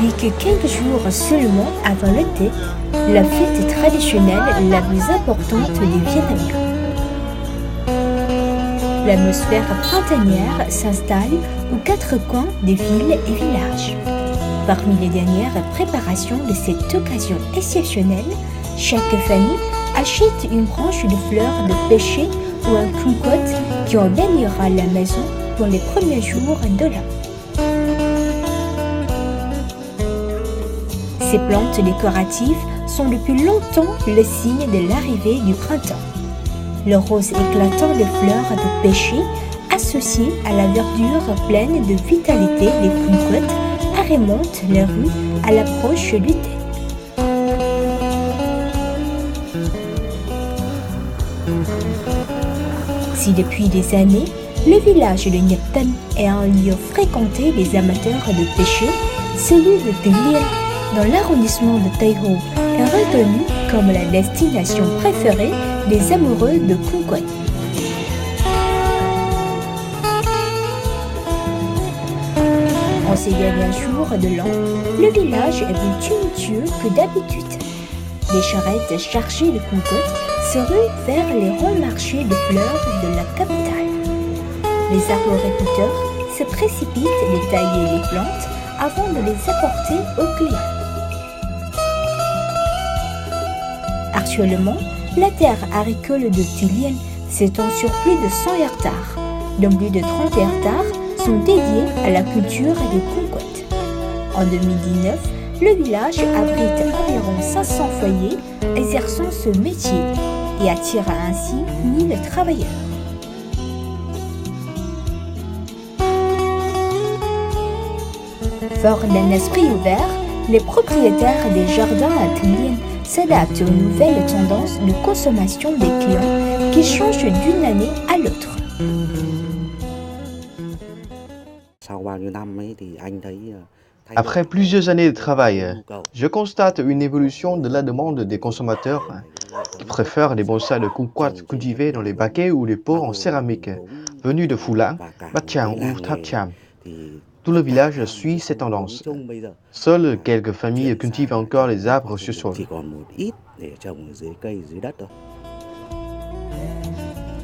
dit que quelques jours seulement avant le Tết, la fête traditionnelle la plus importante des Vietnamiens. L'atmosphère printanière s'installe aux quatre coins des villes et villages. Parmi les dernières préparations de cette occasion exceptionnelle, chaque famille achète une branche de fleurs de pêcher ou un kumquat qui embellira la maison pour les premiers jours de l'an. Ces plantes décoratives sont depuis longtemps le signe de l'arrivée du printemps. Le rose éclatant de fleurs de pêcher, associé à la verdure pleine de vitalité des kumquats, agrémente les rues à l'approche du Tết. Si depuis des années, le village de Nhật Tân est un lieu fréquenté des amateurs de pêcher, celui de Tứ Liên, dans l'arrondissement de Tây Hồ, est reconnu comme la destination préférée des amoureux de kumquat. En ces derniers jours de l'an, le village est plus tumultueux que d'habitude. Les charrettes chargées de kumquat se ruent vers les grands marchés de fleurs de la capitale. Les arboriculteurs se précipitent de tailler les plantes avant de les apporter aux clients. Actuellement, la terre agricole de Tứ Liên s'étend sur plus de 100 hectares, dont plus de 30 hectares sont dédiés à la culture des kumquats. En 2019, le village abrite environ 500 foyers exerçant ce métier et attire ainsi 1000 travailleurs. Fort d'un esprit ouvert, les propriétaires des jardins à Tứ Liên s'adaptent aux nouvelles tendances de consommation des clients qui changent d'une année à l'autre. Après plusieurs années de travail, je constate une évolution de la demande des consommateurs qui préfèrent les bonsais de kumquat cultivés dans les baquets ou les pots en céramique venus de Phú Lãng, Bát Tràng ou Tháp Chàm. Tout le village suit cette tendance. Seules quelques familles cultivent encore les arbres sur sol.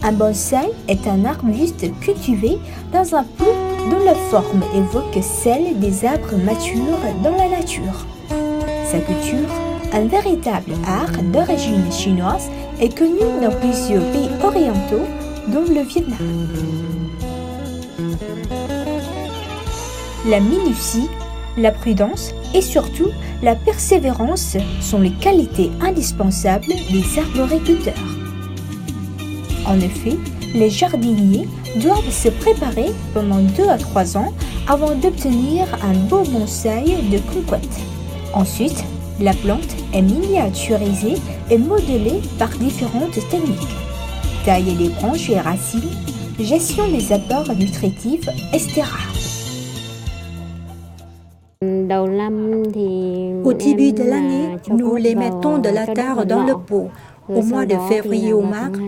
Un bonsaï est un arbuste cultivé dans un pot dont la forme évoque celle des arbres matures dans la nature. Sa culture, un véritable art d'origine chinoise, est connu dans plusieurs pays orientaux, dont le Vietnam. La minutie, la prudence et surtout la persévérance sont les qualités indispensables des arboriculteurs. En effet, les jardiniers doivent se préparer pendant 2 à 3 ans avant d'obtenir un beau bonsaï de kumquat. Ensuite, la plante est miniaturisée et modelée par différentes techniques. Taille des branches et racines, gestion des apports nutritifs, etc. Au début de l'année, nous les mettons de la terre dans le pot. Au mois de février ou mars,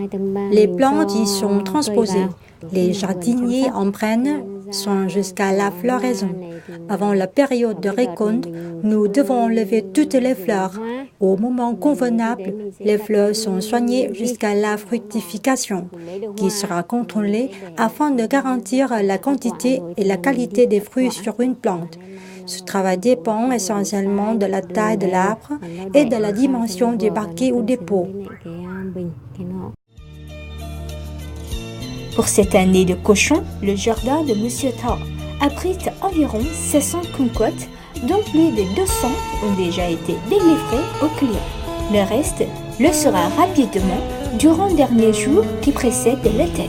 les plantes y sont transposées. Les jardiniers en prennent soin jusqu'à la floraison. Avant la période de récolte, nous devons lever toutes les fleurs. Au moment convenable, les fleurs sont soignées jusqu'à la fructification, qui sera contrôlée afin de garantir la quantité et la qualité des fruits sur une plante. Ce travail dépend essentiellement de la taille de l'arbre et de la dimension des baquets ou des pots. Pour cette année de cochon, le jardin de M. Thao abrite environ 700 kumquats, dont plus de 200 ont déjà été délivrés aux clients. Le reste le sera rapidement durant les derniers jours qui précèdent le Tết.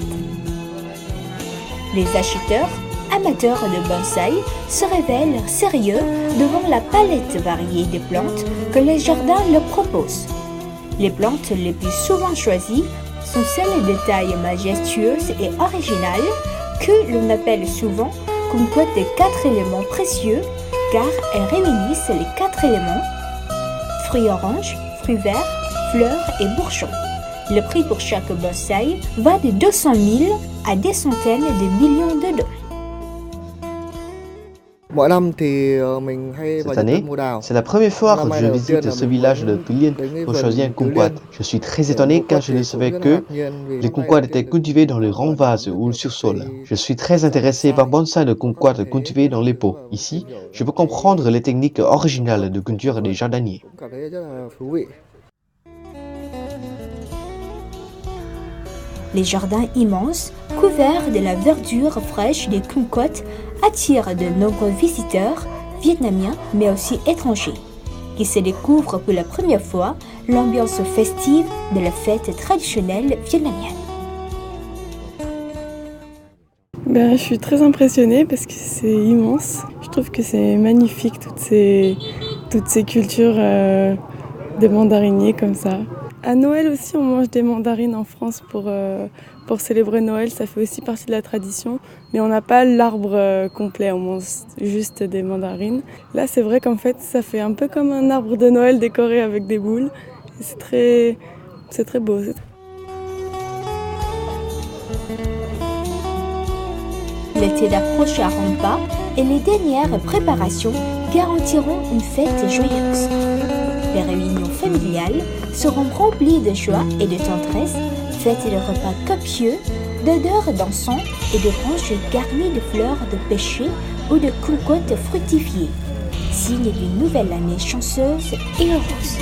Les acheteurs, amateurs de bonsaï, se révèlent sérieux devant la palette variée de plantes que les jardins leur proposent. Les plantes les plus souvent choisies sont celles de taille majestueuse et originale que l'on appelle souvent kumquat des 4 éléments précieux car elles réunissent les 4 éléments: fruits oranges, fruits verts, fleurs et bourgeons. Le prix pour chaque bonsaï va de 200 000 à des centaines de millions de $. Cette année, c'est la première fois que je visite ce village de Pilien pour choisir un kumquat. Je suis très étonné car je ne savais que les kumquats étaient cultivés dans les grands vases ou sur sol. Je suis très intéressé par bonsai de kumquat cultivés dans les pots. Ici, je peux comprendre les techniques originales de culture des jardiniers. Les jardins immenses, couverts de la verdure fraîche des kumquats, attirent de nombreux visiteurs, vietnamiens mais aussi étrangers, qui se découvrent pour la première fois l'ambiance festive de la fête traditionnelle vietnamienne. Je suis très impressionnée parce que c'est immense. Je trouve que c'est magnifique, toutes ces cultures de mandariniers comme ça. À Noël aussi, on mange des mandarines en France pour célébrer Noël. Ça fait aussi partie de la tradition. Mais on n'a pas l'arbre complet, on mange juste des mandarines. Là, c'est vrai qu'en fait, ça fait un peu comme un arbre de Noël décoré avec des boules. Et c'est très beau. L'été d'approche à grands pas et les dernières préparations garantiront une fête joyeuse. Les réunions familiales seront remplies de joie et de tendresse, faites de repas copieux, d'odeurs d'encens et de branches garnies de fleurs de pêcher ou de kumquats fructifiés, signe d'une nouvelle année chanceuse et heureuse.